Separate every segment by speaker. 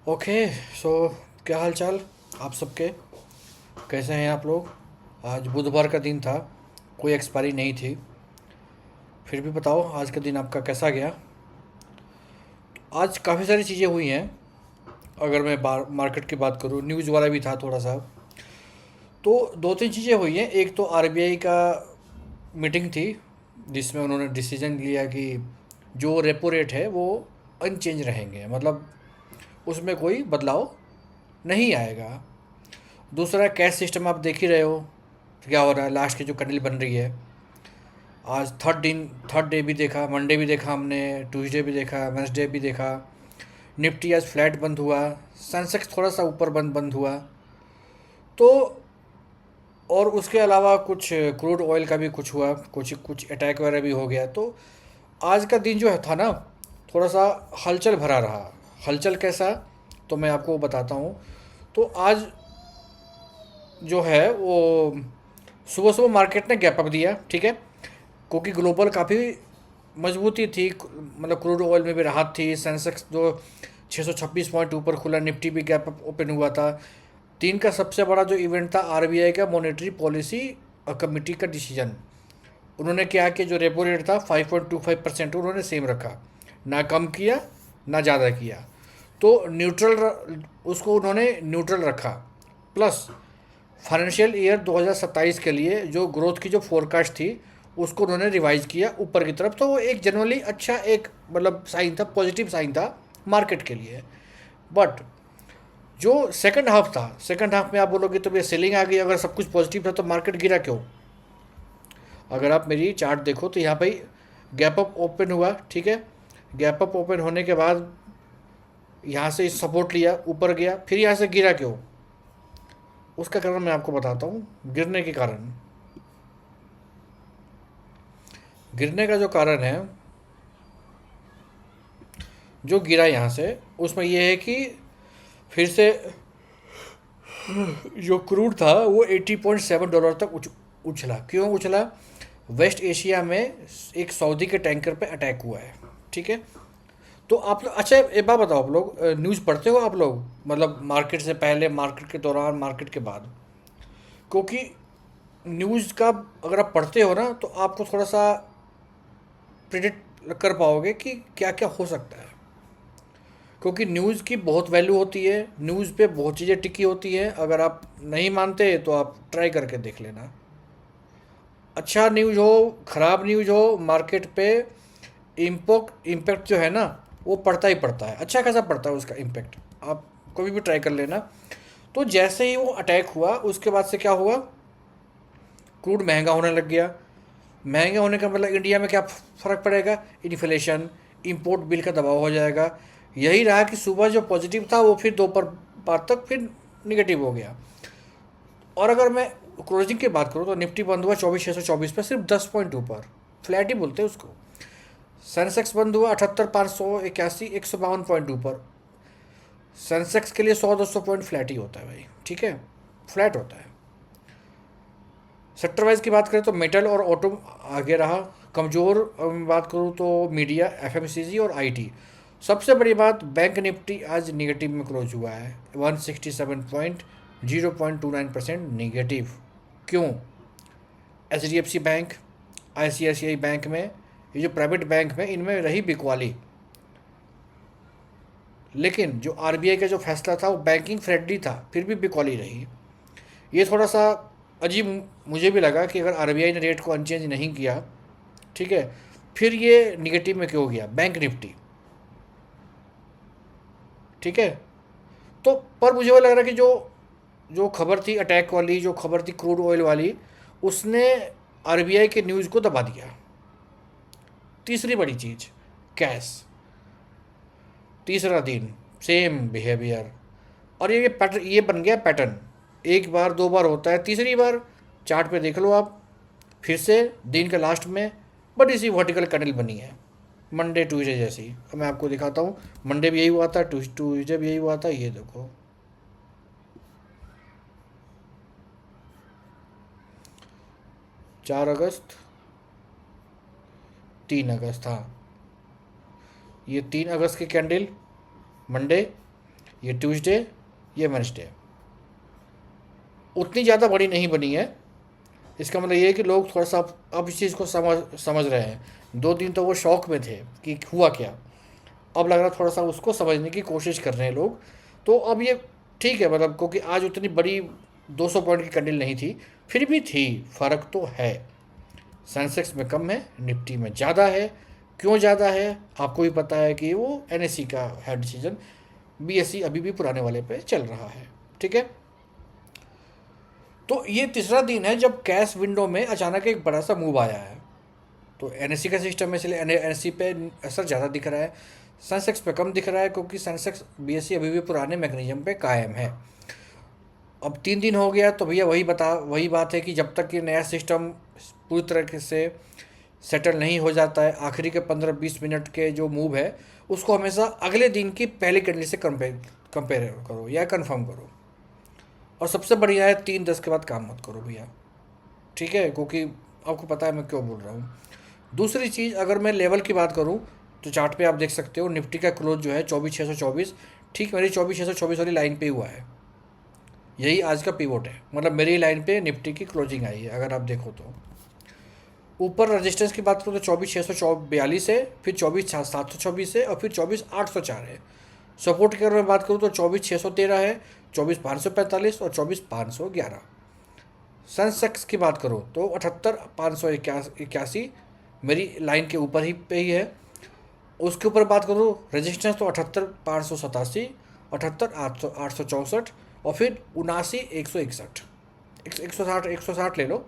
Speaker 1: Okay. सो क्या हाल चाल आप सबके? कैसे हैं आप लोग? आज बुधवार का दिन था, कोई एक्सपायरी नहीं थी। फिर भी बताओ आज का दिन आपका कैसा गया? आज काफ़ी सारी चीज़ें हुई हैं। अगर मैं बार मार्केट की बात करूँ, न्यूज़ वाला भी था थोड़ा सा। तो दो तीन चीज़ें हुई हैं। एक तो आरबीआई का मीटिंग थी, जिसमें उन्होंने डिसीजन लिया कि जो रेपो रेट है वो अनचेंज रहेंगे, मतलब उसमें कोई बदलाव नहीं आएगा। दूसरा, कैश सिस्टम आप देख ही रहे हो क्या हो रहा है, लास्ट की जो कैंडल बन रही है। आज थर्ड डे भी देखा, मंडे भी देखा हमने, ट्यूसडे भी देखा, वेंसडे भी देखा। निफ्टी आज फ्लैट बंद हुआ, सेंसेक्स थोड़ा सा ऊपर बंद बंद हुआ। तो और उसके अलावा कुछ क्रूड ऑयल का भी कुछ हुआ, कुछ कुछ अटैक वगैरह भी हो गया। तो आज का दिन जो है था ना, थोड़ा सा हलचल भरा रहा। हलचल कैसा, तो मैं आपको बताता हूँ। तो आज जो है वो सुबह सुबह मार्केट ने गैप अप दिया, ठीक है, क्योंकि ग्लोबल काफ़ी मजबूती थी, मतलब क्रूड ऑयल में भी राहत थी। सेंसेक्स जो 626 पॉइंट ऊपर खुला, निफ्टी भी गैप अप ओपन हुआ था। दिन का सबसे बड़ा जो इवेंट था आरबीआई का मॉनेटरी पॉलिसी कमेटी का डिसीजन। उन्होंने क्या कि जो रेपो रेट था 5.25% उन्होंने सेम रखा, ना कम किया ना ज़्यादा किया। तो उसको उन्होंने न्यूट्रल रखा। प्लस फाइनेंशियल ईयर 2027 के लिए जो ग्रोथ की जो फोरकास्ट थी उसको उन्होंने रिवाइज किया ऊपर की तरफ। तो वो एक जनरली अच्छा, एक मतलब साइन था, पॉजिटिव साइन था मार्केट के लिए। बट जो सेकंड हाफ था, सेकंड हाफ में आप बोलोगे तो ये सेलिंग आ गई। अगर सब कुछ पॉजिटिव था तो मार्केट गिरा क्यों? अगर आप मेरी चार्ट देखो तो यहाँ पे गैप अप ओपन हुआ, ठीक है। गैप अप ओपन होने के बाद यहाँ से सपोर्ट लिया, ऊपर गया, फिर यहाँ से गिरा क्यों? उसका कारण मैं आपको बताता हूँ। गिरने के कारण, गिरने का जो कारण है, जो गिरा यहाँ से, उसमें यह है कि फिर से जो क्रूड था वो $80.7 तक उछला। क्यों उछला? वेस्ट एशिया में एक सऊदी के टैंकर पे अटैक हुआ है, ठीक है। तो आप लोग, अच्छा एक बात बताओ, आप लोग न्यूज़ पढ़ते हो आप लोग, मतलब मार्केट से पहले, मार्केट के दौरान, मार्केट के बाद? क्योंकि न्यूज़ का अगर आप पढ़ते हो ना तो आपको थोड़ा सा प्रिडिक्ट कर पाओगे कि क्या क्या हो सकता है। क्योंकि न्यूज़ की बहुत वैल्यू होती है, न्यूज़ पे बहुत चीज़ें टिकी होती हैं। अगर आप नहीं मानते तो आप ट्राई करके देख लेना। अच्छा न्यूज़ हो, ख़राब न्यूज़ हो, मार्केट पे इम्पोक्ट इम्पैक्ट जो है ना वो पड़ता ही पड़ता है, अच्छा खासा पड़ता है उसका इम्पैक्ट। आप कभी भी ट्राई कर लेना। तो जैसे ही वो अटैक हुआ उसके बाद से क्या हुआ, क्रूड महंगा होने लग गया। महंगे होने का मतलब इंडिया में क्या फ़र्क पड़ेगा? इन्फ्लेशन, इंपोर्ट बिल का दबाव हो जाएगा। यही रहा कि सुबह जो पॉजिटिव था वो फिर दोपहर बाद तक फिर निगेटिव हो गया। और अगर मैं क्लोजिंग की बात करूँ तो निफ्टी बंद हुआ 24,624 पर, सिर्फ 10 पॉइंट ऊपर, फ्लैट ही बोलते हैं उसको। सेंसेक्स बंद हुआ 78,581, 152 पॉइंट ऊपर। सेंसेक्स के लिए 100-200 पॉइंट फ्लैट ही होता है भाई, ठीक है, फ्लैट होता है। सेक्टर वाइज की बात करें तो मेटल और ऑटो आगे रहा। कमज़ोर बात करूँ तो मीडिया, एफएमसीजी और आईटी। सबसे बड़ी बात, बैंक निफ्टी आज निगेटिव में क्लोज हुआ है, 167.0.29% निगेटिव। क्यों? एच बैंक, आईसीआईसीआई बैंक में, ये जो प्राइवेट बैंक में, इनमें रही बिकवाली। लेकिन जो आरबीआई का जो फैसला था वो बैंकिंग फ्रेंडली था, फिर भी बिकवाली रही। ये थोड़ा सा अजीब मुझे भी लगा कि अगर आरबीआई ने रेट को अनचेंज नहीं किया, ठीक है, फिर ये निगेटिव में क्यों गया बैंक निफ्टी, ठीक है। तो पर मुझे वो लग रहा कि जो जो खबर थी अटैक वाली, जो खबर थी क्रूड ऑयल वाली, उसने आरबीआई के न्यूज़ को दबा दिया। तीसरी बड़ी चीज़, कैश, तीसरा दिन सेम बिहेवियर। और ये पैटर्न, ये बन गया पैटर्न। एक बार दो बार होता है, तीसरी बार चार्ट पे देख लो आप, फिर से दिन के लास्ट में बड़ी सी वर्टिकल कैंडल बनी है, मंडे ट्यूसडे जैसी। अब मैं आपको दिखाता हूँ, मंडे भी यही हुआ था, ट्यूसडे भी यही हुआ था। ये देखो, 4 अगस्त, 3 अगस्त, हाँ, ये 3 अगस्त की कैंडल मंडे, ये ट्यूसडे, ये वेडनेसडे। उतनी ज़्यादा बड़ी नहीं बनी है। इसका मतलब ये है कि लोग थोड़ा सा अब इस चीज़ को समझ रहे हैं। 2 दिन तो वो शौक में थे कि हुआ क्या, अब लग रहा थोड़ा सा उसको समझने की कोशिश कर रहे हैं लोग। तो अब ये ठीक है, मतलब क्योंकि आज उतनी बड़ी 200 पॉइंट की कैंडल नहीं थी, फिर भी थी, फ़र्क तो है। सेंसेक्स में कम है, निफ्टी में ज़्यादा है। क्यों ज़्यादा है आपको भी पता है कि वो एनएससी का है डिसीजन, बीएसई अभी भी पुराने वाले पे चल रहा है, ठीक है। तो ये तीसरा दिन है जब कैश विंडो में अचानक एक बड़ा सा मूव आया है। तो एनएससी का सिस्टम है, इसलिए एनएससी पे असर ज़्यादा दिख रहा है, सेंसेक्स पे कम दिख रहा है, क्योंकि सेंसेक्स बीएसई अभी भी पुराने मैकेनिज्म पे कायम है। अब 3 दिन हो गया तो भैया वही बात है कि जब तक ये नया सिस्टम पूरी तरह से सेटल नहीं हो जाता है, आखिरी के 15-20 मिनट के जो मूव है उसको हमेशा अगले दिन की पहली कैंडल से कंपेयर करो या कंफर्म करो। और सबसे बढ़िया है 3-10 के बाद काम मत करो भैया, ठीक है, क्योंकि आपको पता है मैं क्यों बोल रहा हूँ। दूसरी चीज़, अगर मैं लेवल की बात करूँ तो चार्ट पे आप देख सकते हो निफ्टी का क्लोज जो है 24,624, ठीक मेरी 24,624 वाली लाइन पे हुआ है। यही आज का पिवोट है, मतलब मेरी लाइन पे निफ्टी की क्लोजिंग आई है अगर आप देखो तो। ऊपर रजिस्टेंस की बात करूँ तो 24,642 है, फिर 24,726 है, और फिर 24,804 है। सपोर्ट की अगर मैं बात करूँ तो 24,613 है, 24,545 और 24,511। सेंसेक्स की बात करो तो 78,581 मेरी लाइन के ऊपर ही पे ही है। उसके ऊपर बात करूँ रजिस्टेंस तो 78,587, 78,864, और फिर 79,161, 160 ले लो।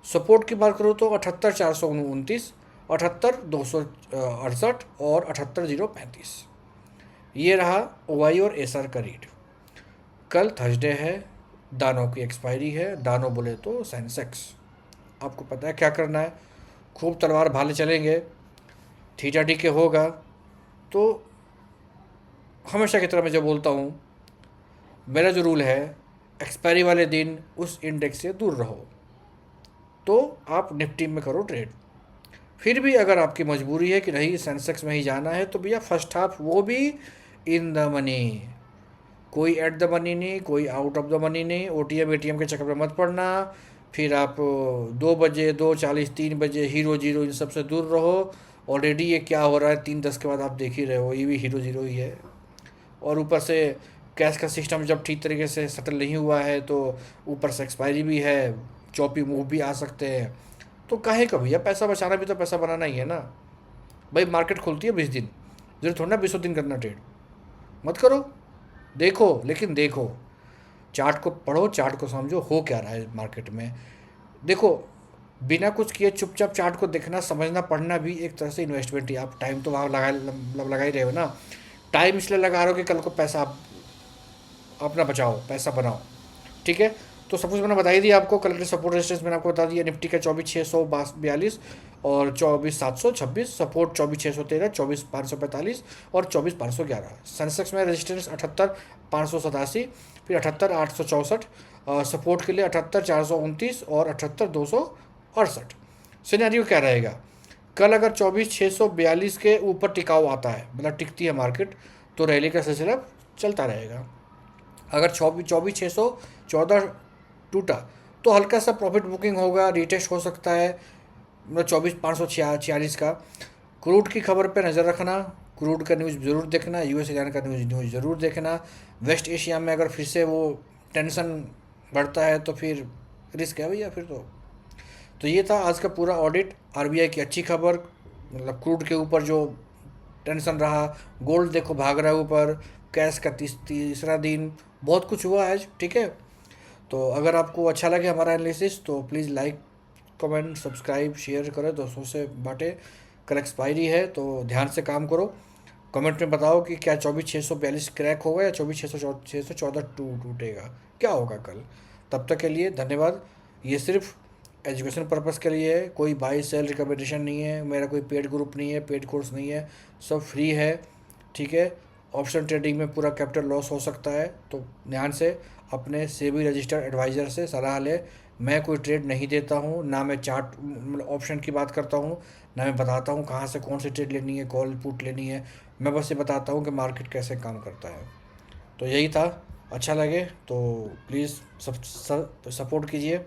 Speaker 1: सपोर्ट की बात करूँ तो 78,429, 78,268 और 78,035। ये रहा ओवाई और एसआर का रीड। कल थर्सडे है, दानों की एक्सपायरी है, दानों बोले तो सेंसेक्स। आपको पता है क्या करना है, खूब तलवार भाले चलेंगे, थीटा डी के होगा। तो हमेशा की तरह मैं जो बोलता हूँ, मेरा जो रूल है, एक्सपायरी वाले दिन उस इंडेक्स से दूर रहो, तो आप निफ्टी में करो ट्रेड। फिर भी अगर आपकी मजबूरी है कि नहीं सेंसेक्स में ही जाना है, तो भैया फर्स्ट हाफ वो भी इन द मनी, कोई एट द मनी नहीं, कोई आउट ऑफ द मनी नहीं, ओटीएम एटीएम के चक्कर में मत पड़ना। फिर आप 2 बजे, 2:40, 3 बजे हीरो जीरो इन सब से दूर रहो। ऑलरेडी ये क्या हो रहा है 3:10 के बाद आप देख ही रहे हो, ये भी हीरो जीरो ही है। और ऊपर से कैश का सिस्टम जब ठीक तरीके से सेटल नहीं हुआ है, तो ऊपर से एक्सपायरी भी है, चौपी मूव भी आ सकते हैं। तो काहे का भैया, पैसा बचाना भी तो पैसा बनाना ही है ना भाई। मार्केट खुलती है 20 दिन, जरूर थोड़ा ना 20 दिन करना ट्रेड। मत करो, देखो, लेकिन देखो, चार्ट को पढ़ो, चार्ट को समझो हो क्या रहा है मार्केट में। देखो, बिना कुछ किए चुपचाप चार्ट को देखना, समझना, पढ़ना भी एक तरह से इन्वेस्टमेंट ही। आप टाइम तो वहाँ लगा ही रहे हो ना। टाइम इसलिए लगा रहे हो कि कल को पैसा आप अपना बचाओ, पैसा बनाओ, ठीक है। तो सब कुछ मैंने बता ही दिया आपको। कल के सपोर्ट रेजिस्टेंस मैंने आपको बता दिया, निफ्टी का 24,642 और 24,726, सपोर्ट 24,613, 24,545 और 24,511। सेंसेक्स में रेजिस्टेंस 78,587, फिर 78,864, सपोर्ट के लिए 78,429 और 78,268। सिनेरियो क्या रहेगा, कल अगर 24,642 के ऊपर टिकाऊ आता है, मतलब टिकती है मार्केट, तो रैली का सिलसिला चलता रहेगा। अगर 24,614 टूटा तो हल्का सा प्रॉफिट बुकिंग होगा, रिटेस्ट हो सकता है, मतलब 24,546 का। क्रूड की खबर पे नज़र रखना, क्रूड का न्यूज़ ज़रूर देखना, यूएस ईरान का न्यूज़ ज़रूर देखना। वेस्ट एशिया में अगर फिर से वो टेंशन बढ़ता है तो फिर रिस्क है भैया फिर तो ये था आज का पूरा ऑडिट। आरबीआई की अच्छी खबर, मतलब क्रूड के ऊपर जो टेंशन रहा, गोल्ड देखो भाग रहा है ऊपर, कैश का तीसरा दिन, बहुत कुछ हुआ आज, ठीक है। तो अगर आपको अच्छा लगे हमारा एनालिसिस तो please like, comment, subscribe, share करें, दोस्तों से बांटें। कल एक्सपायरी है तो ध्यान से काम करो। कमेंट में बताओ कि क्या 24,642 क्रैक होगा या 24,614 टूटेगा, क्या होगा कल। तब तक के लिए धन्यवाद। ये सिर्फ एजुकेशन पर्पज़ के लिए है, कोई बाई सेल रिकमेंडेशन नहीं है, मेरा कोई पेड ग्रुप नहीं है, पेड कोर्स नहीं है, सब फ्री है, ठीक है। ऑप्शन ट्रेडिंग में पूरा कैपिटल लॉस हो सकता है, तो ध्यान से अपने सेबी रजिस्टर्ड एडवाइज़र से सलाह ले, मैं कोई ट्रेड नहीं देता हूँ, ना मैं चार्ट मतलब ऑप्शन की बात करता हूँ, ना मैं बताता हूँ कहाँ से कौन सी ट्रेड लेनी है, कॉल पुट लेनी है। मैं बस ये बताता हूँ कि मार्केट कैसे काम करता है। तो यही था। अच्छा लगे तो प्लीज़ सब सपोर्ट कीजिए।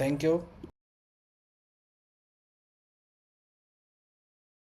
Speaker 1: Thank you.